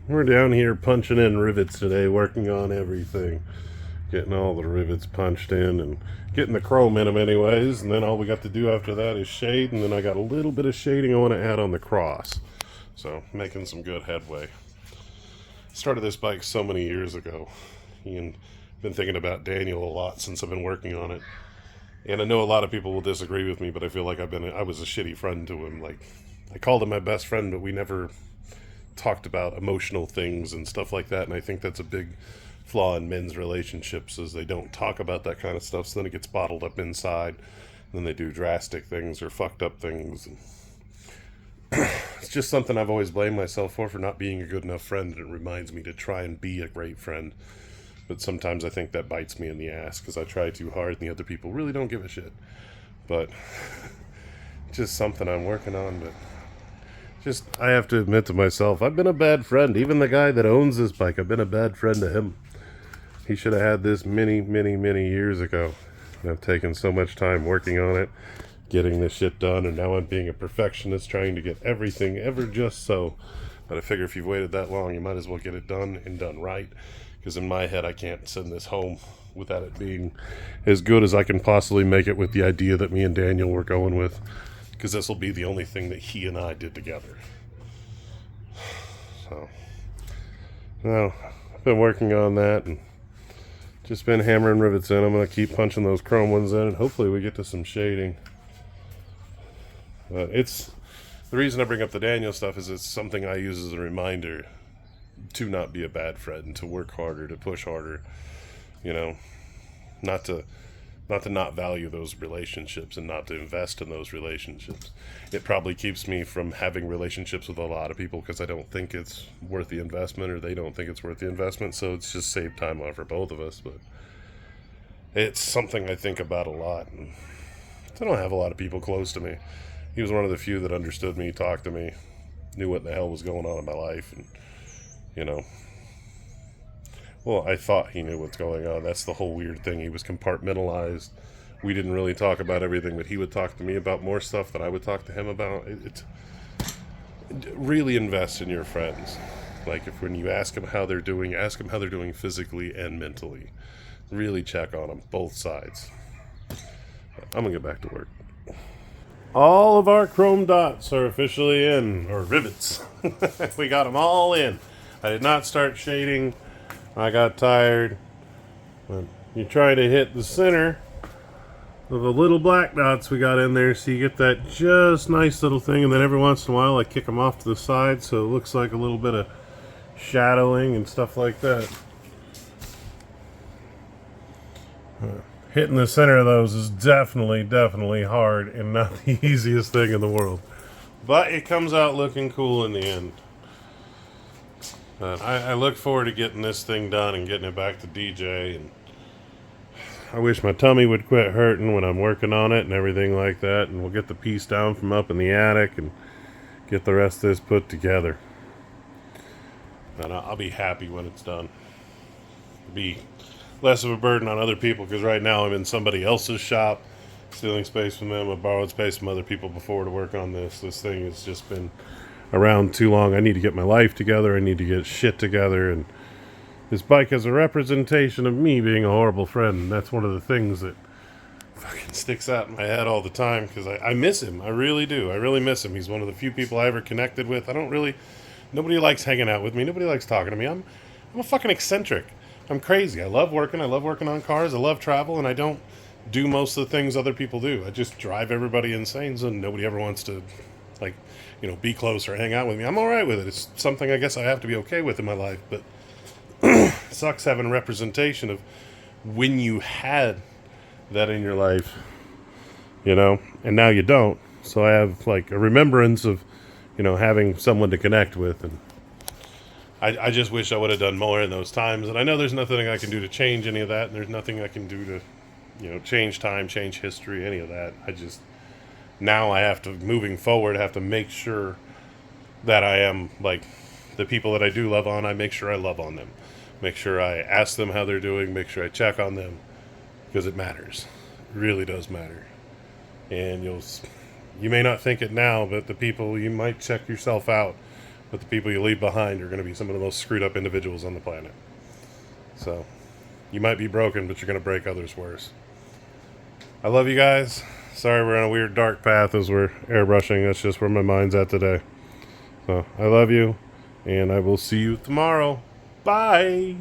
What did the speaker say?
We're down here punching in rivets today, working on everything. Getting all the rivets punched in and getting the chrome in them anyways. And then all we got to do after that is shade. And then I got a little bit of shading I want to add on the cross. So making some good headway. Started this bike so many years ago. And been thinking about Daniel a lot since I've been working on it. And I know a lot of people will disagree with me, but I feel like I was a shitty friend to him. Like, I called him my best friend, but we never talked about emotional things and stuff like that. And I think that's a big flaw in men's relationships, is they don't talk about that kind of stuff, so then it gets bottled up inside. And then they do drastic things or fucked up things. And it's just something I've always blamed myself for not being a good enough friend. And it reminds me to try and be a great friend. But sometimes I think that bites me in the ass because I try too hard and the other people really don't give a shit. But just something I'm working on. But just, I have to admit to myself, I've been a bad friend. Even the guy that owns this bike, I've been a bad friend to him. He should have had this many years ago. And I've taken so much time working on it, getting this shit done, and now I'm being a perfectionist, trying to get everything ever just so. But I figure if you've waited that long, you might as well get it done and done right. Because in my head, I can't send this home without it being as good as I can possibly make it with the idea that me and Daniel were going with. Because this will be the only thing that he and I did together. So, well, I've been working on that and just been hammering rivets in. I'm going to keep punching those chrome ones in, and hopefully we get to some shading. But it's, the reason I bring up the Daniel stuff is it's something I use as a reminder to not be a bad friend, to work harder, to push harder, you know, not to not value those relationships and not to invest in those relationships. It probably keeps me from having relationships with a lot of people because I don't think it's worth the investment, or they don't think it's worth the investment. So it's just saved time for both of us. But it's something I think about a lot. And I don't have a lot of people close to me. He was one of the few that understood me, talked to me, knew what the hell was going on in my life. And, you know, well, I thought he knew what's going on. That's the whole weird thing. He was compartmentalized. We didn't really talk about everything, but he would talk to me about more stuff than I would talk to him about. Really invest in your friends. Like, when you ask them how they're doing, ask them how they're doing physically and mentally. Really check on them, both sides. I'm going to get back to work. All of our chrome dots are officially in, or rivets. We got them all in. I did not start shading. I got tired. But you try to hit the center of the little black dots we got in there, so you get that just nice little thing. And then every once in a while I kick them off to the side so it looks like a little bit of shadowing and stuff like that. Hitting the center of those is definitely hard and not the easiest thing in the world. But it comes out looking cool in the end. But I look forward to getting this thing done and getting it back to DJ. And I wish my tummy would quit hurting when I'm working on it and everything like that. And we'll get the piece down from up in the attic and get the rest of this put together. And I'll be happy when it's done. It'll be less of a burden on other people, because right now I'm in somebody else's shop, stealing space from them. I borrowed space from other people before to work on this. This thing has just been around too long. I need to get my life together. I need to get shit together. And this bike is a representation of me being a horrible friend. And that's one of the things that fucking sticks out in my head all the time, because I miss him. I really do. I really miss him. He's one of the few people I ever connected with. Nobody likes hanging out with me. Nobody likes talking to me. I'm a fucking eccentric. I'm crazy. I love working. I love working on cars. I love travel, and I don't do most of the things other people do. I just drive everybody insane, so nobody ever wants to, like, be close or hang out with me. I'm all right with it. It's something I guess I have to be okay with in my life, but it sucks having representation of when you had that in your life, and now you don't. So I have, like, a remembrance of, having someone to connect with, and I just wish I would have done more in those times. And I know there's nothing I can do to change any of that, and there's nothing I can do to, change time, change history, any of that. Now I have to, moving forward, have to make sure that I am, like, the people that I do love on, I make sure I love on them. Make sure I ask them how they're doing, make sure I check on them, because it matters. It really does matter. And you may not think it now, but the people, you might check yourself out but the people you leave behind are going to be some of the most screwed up individuals on the planet. So, you might be broken, but you're going to break others worse. I love you guys. Sorry we're on a weird dark path as we're airbrushing. That's just where my mind's at today. So, I love you, and I will see you tomorrow. Bye!